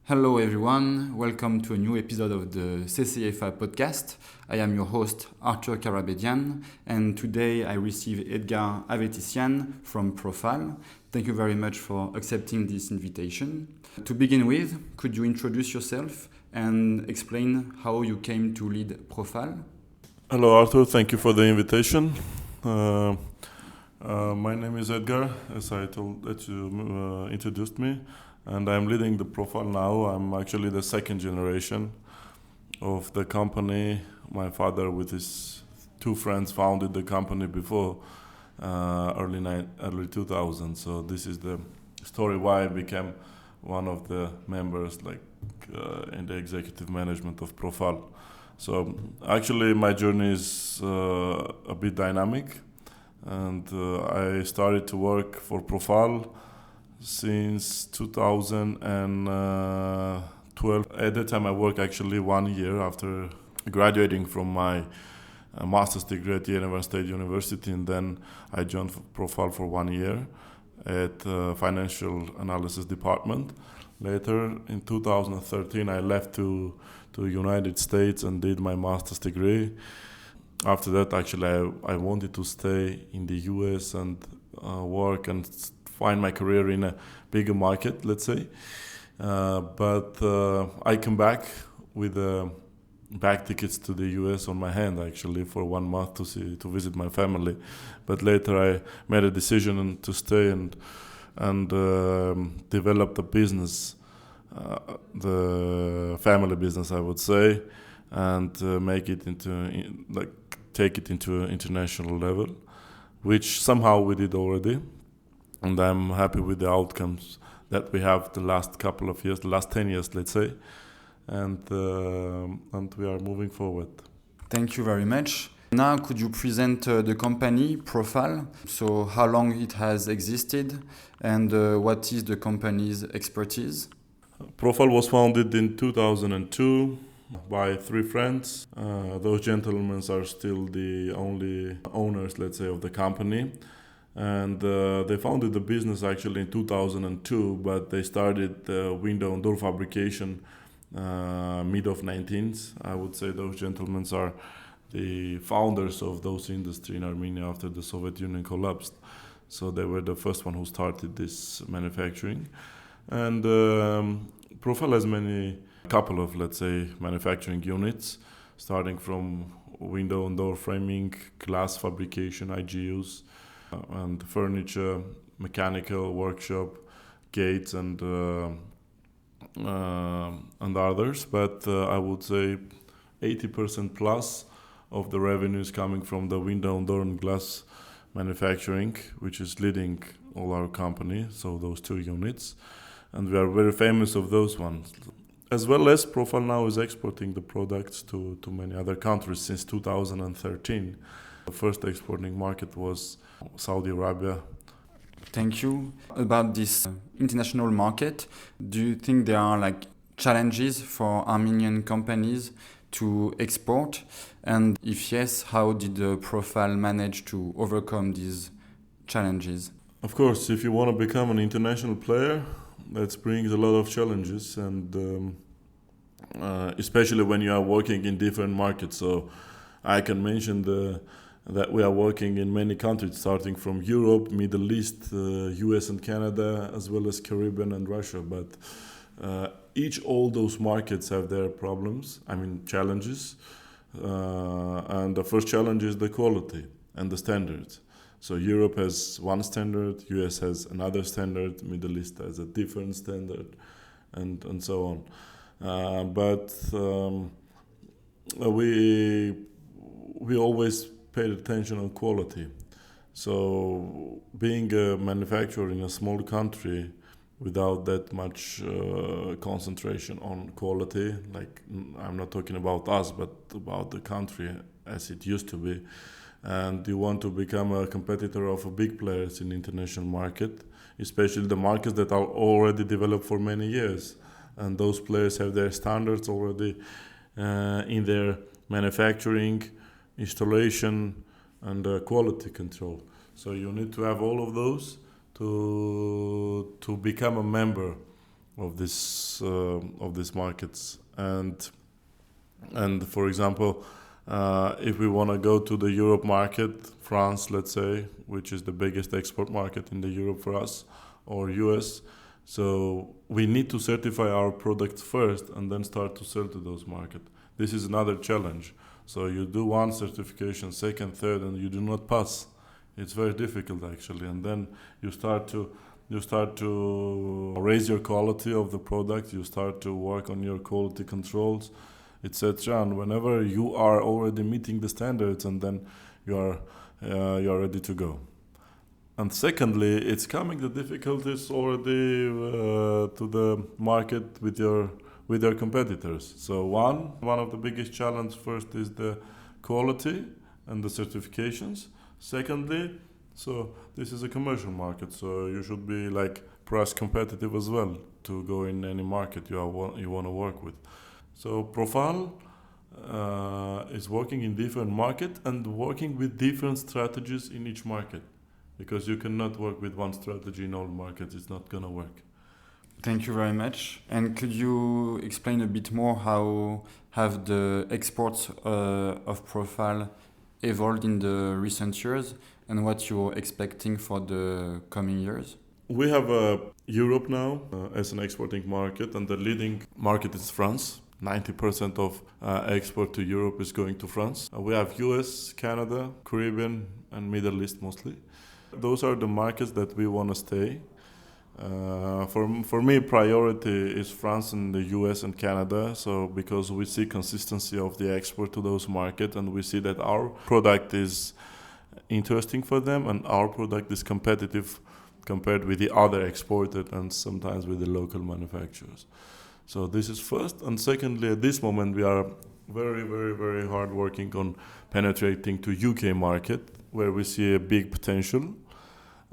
Hello everyone, welcome to a new episode of the CCFA podcast. I am your host Edgar Avetisyan, and today I receive Edgar Avetisyan from PROFAL. Thank you very much for accepting this invitation. To begin with, could you introduce yourself and explain how you came to lead PROFAL? Hello Arthur, thank you for the invitation. My name is Edgar, as I told that you introduced me. And I'm leading the PROFAL now. I'm actually the second generation of the company. My father, with his two friends, founded the company before early 2000. So this is the story why I became one of the members, in the executive management of PROFAL. So actually, my journey is a bit dynamic, and I started to work for PROFAL since 2012. At that time, I worked actually 1 year after graduating from my master's degree at Yerevan State University, and then I joined PROFAL for 1 year at financial analysis department. Later, in 2013, I left to United States and did my master's degree. After that, actually, I wanted to stay in the US and work and find my career in a bigger market, let's say. But I came back with back tickets to the US on my hand, actually, for 1 month to visit my family. But later I made a decision to stay and develop the business, the family business, I would say, and take it into an international level, which somehow we did already. And I'm happy with the outcomes that we have the last couple of years, the last 10 years, let's say, and we are moving forward. Thank you very much. Now, could you present the company, PROFAL? So, how long it has existed and what is the company's expertise? PROFAL was founded in 2002 by 3 friends. Those gentlemen are still the only owners, let's say, of the company. And they founded the business actually in 2002, but they started window and door fabrication mid of 19th. I would say those gentlemen are the founders of those industry in Armenia after the Soviet Union collapsed. So they were the first one who started this manufacturing. And PROFAL has couple of, let's say, manufacturing units, starting from window and door framing, glass fabrication, IGUs, and furniture, mechanical workshop, gates, and others. But I would say 80% plus of the revenue is coming from the window and door and glass manufacturing, which is leading all our company. So those 2 units, and we are very famous of those ones. As well as PROFAL now is exporting the products to many other countries since 2013. The first exporting market was Saudi Arabia. Thank you. About this international market, do you think there are challenges for Armenian companies to export? And if yes, how did the PROFAL manage to overcome these challenges? Of course, if you want to become an international player, that brings a lot of challenges, and especially when you are working in different markets. So I can mention that we are working in many countries, starting from Europe, Middle East, US and Canada, as well as Caribbean and Russia. But all those markets have their challenges. And the first challenge is the quality and the standards. So Europe has one standard, US has another standard, Middle East has a different standard, and so on. But we always paid attention on quality. So being a manufacturer in a small country without that much concentration on quality, I'm not talking about us, but about the country as it used to be, and you want to become a competitor of big players in the international market, especially the markets that are already developed for many years, and those players have their standards already in their manufacturing, installation, and quality control. So you need to have all of those to become a member of these markets. And for example, if we want to go to the Europe market, France, let's say, which is the biggest export market in the Europe for us, or US, so we need to certify our products first and then start to sell to those markets. This is another challenge. So you do one certification, second, third, and you do not pass. It's very difficult actually, and then you start to raise your quality of the product. You start to work on your quality controls, etc. And whenever you are already meeting the standards, and then you are ready to go. And secondly, it's coming the difficulties already to the market with your competitors. So one of the biggest challenges first is the quality and the certifications. Secondly, so this is a commercial market, so you should be like price competitive as well to go in any market you want to work with. So PROFAL is working in different markets and working with different strategies in each market, because you cannot work with one strategy in all markets. It's not gonna work. Thank you very much. And could you explain a bit more how have the exports of PROFAL evolved in the recent years and what you're expecting for the coming years? We have Europe now as an exporting market, and the leading market is France. 90% of export to Europe is going to France. We have US, Canada, Caribbean, and Middle East mostly. Those are the markets that we want to stay. For me, priority is France and the US and Canada. So because we see consistency of the export to those markets, and we see that our product is interesting for them, and our product is competitive compared with the other exported and sometimes with the local manufacturers. So this is first. And secondly, at this moment, we are very, very, very hard working on penetrating to UK market, where we see a big potential.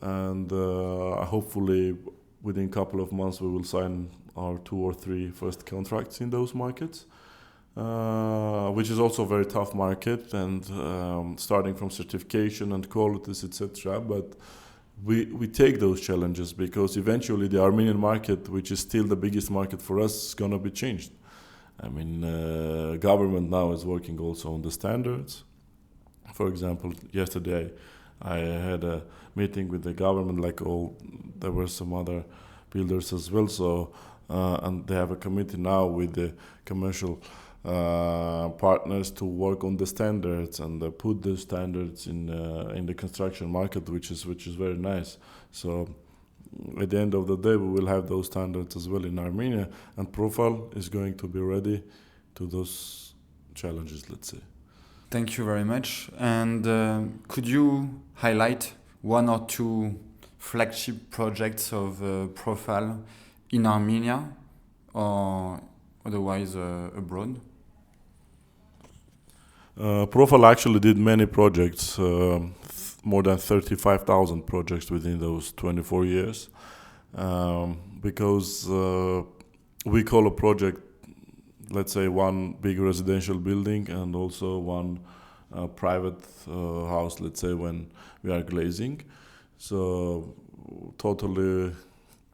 And hopefully within a couple of months we will sign our 2 or 3 first contracts in those markets, which is also a very tough market, and starting from certification and qualities, etc. But we take those challenges, because eventually the Armenian market, which is still the biggest market for us, is going to be changed. I mean, government now is working also on the standards. For example, yesterday I had a meeting with the government, there were some other builders as well. So, and they have a committee now with the commercial partners to work on the standards and put the standards in the construction market, which is very nice. So, at the end of the day, we will have those standards as well in Armenia, and PROFAL is going to be ready to those challenges, let's say. Thank you very much. And could you highlight 1 or 2 flagship projects of PROFAL in Armenia or otherwise abroad? PROFAL actually did many projects, more than 35,000 projects within those 24 years, because we call a project, let's say, one big residential building and also one private house, let's say, when we are glazing. So totally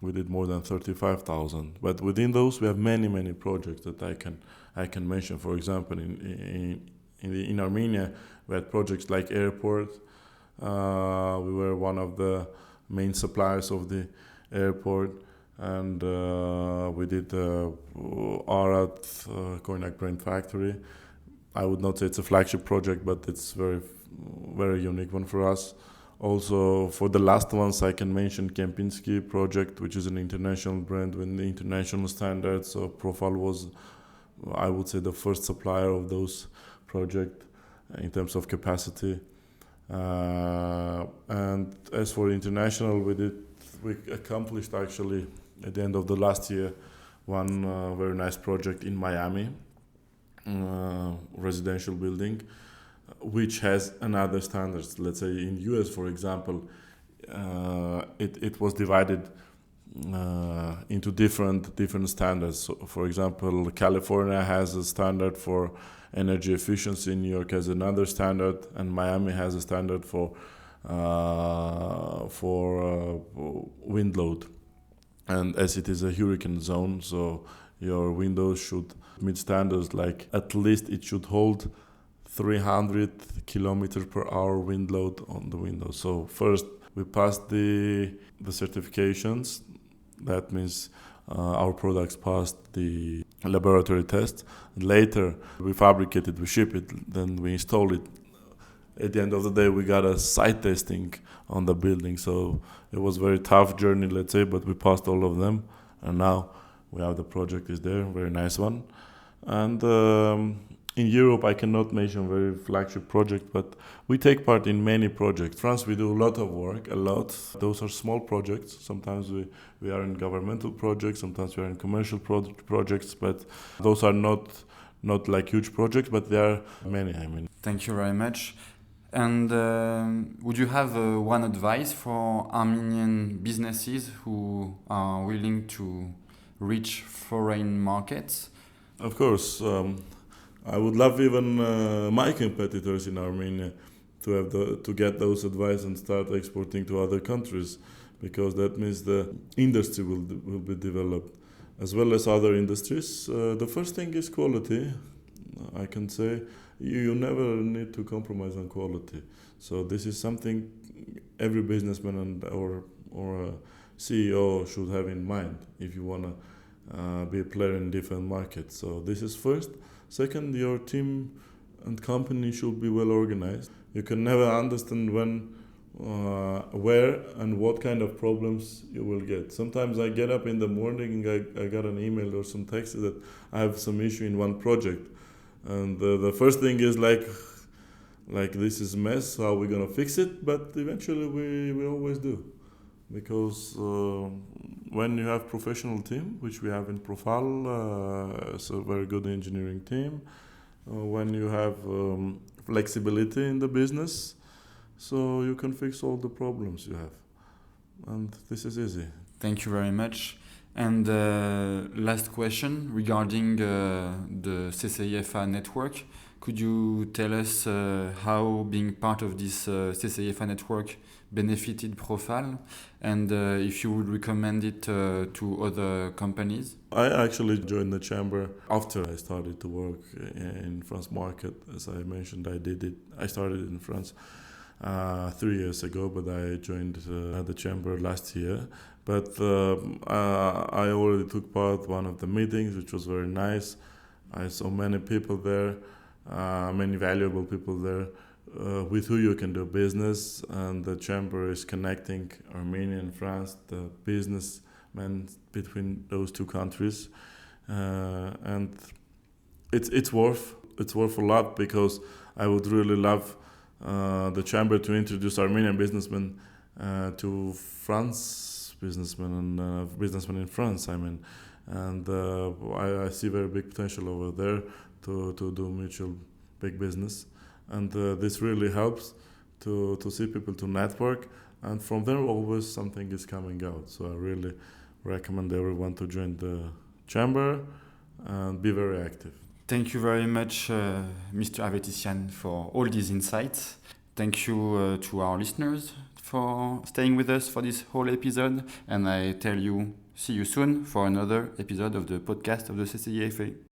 we did more than 35,000. But within those we have many projects that I can mention. For example, in Armenia we had projects like airport. We were one of the main suppliers of the airport. And we did Arad Koynak Brain Factory. I would not say it's a flagship project, but it's very unique one for us. Also, for the last ones, I can mention Kempinski project, which is an international brand with the international standards. So PROFAL was, I would say, the first supplier of those projects in terms of capacity. And as for international, we accomplished actually at the end of the last year one very nice project in Miami, residential building, which has another standards. Let's say in US, for example, it was divided into different standards. So, for example, California has a standard for energy efficiency, New York has another standard, and Miami has a standard for wind load. And as it is a hurricane zone, so your windows should meet standards, like at least it should hold 300 kilometers per hour wind load on the window. So first we passed the certifications. That means our products passed the laboratory test. And later we fabricate it, we ship it, then we install it. At the end of the day, we got a site testing on the building. So it was a very tough journey, let's say, but we passed all of them. And now we have the project is there, very nice one. And in Europe, I cannot mention very flagship project, but we take part in many projects. France, we do a lot of work, a lot. Those are small projects. Sometimes we are in governmental projects, sometimes we are in commercial projects, but those are not like huge projects, but there are many, I mean. Thank you very much. And would you have one advice for Armenian businesses who are willing to reach foreign markets? Of course. I would love even my competitors in Armenia to get those advice and start exporting to other countries, because that means the industry will be developed as well as other industries. The first thing is quality. I can say you never need to compromise on quality. So this is something every businessman or a CEO should have in mind if you want to be a player in different markets. So this is first. Second, your team and company should be well organized. You can never understand when, where and what kind of problems you will get. Sometimes I get up in the morning and I got an email or some text that I have some issue in one project. And the first thing is like this is a mess, how are we going to fix it? But eventually we always do. Because when you have professional team, which we have in PROFAL, it's a very good engineering team. When you have flexibility in the business, so you can fix all the problems you have. And this is easy. Thank you very much. And last question regarding the CCIFA network. Could you tell us how being part of this CCIFA network benefited PROFAL, and if you would recommend it to other companies? I actually joined the chamber after I started to work in France market. As I mentioned, I started in France 3 years ago, but I joined the chamber last year. But I already took part one of the meetings, which was very nice. I saw many people there, many valuable people there, with who you can do business. And the chamber is connecting Armenia and France, the businessmen between those two countries, and it's worth a lot, because I would really love the chamber to introduce Armenian businessmen to France businessmen and businessmen in France, I mean. And I see very big potential over there to do mutual big business. And this really helps to see people, to network. And from there, always something is coming out. So I really recommend everyone to join the chamber and be very active. Thank you very much, Mr. Avetisyan, for all these insights. Thank you to our listeners for staying with us for this whole episode. And I tell you, see you soon for another episode of the podcast of the CCIFA.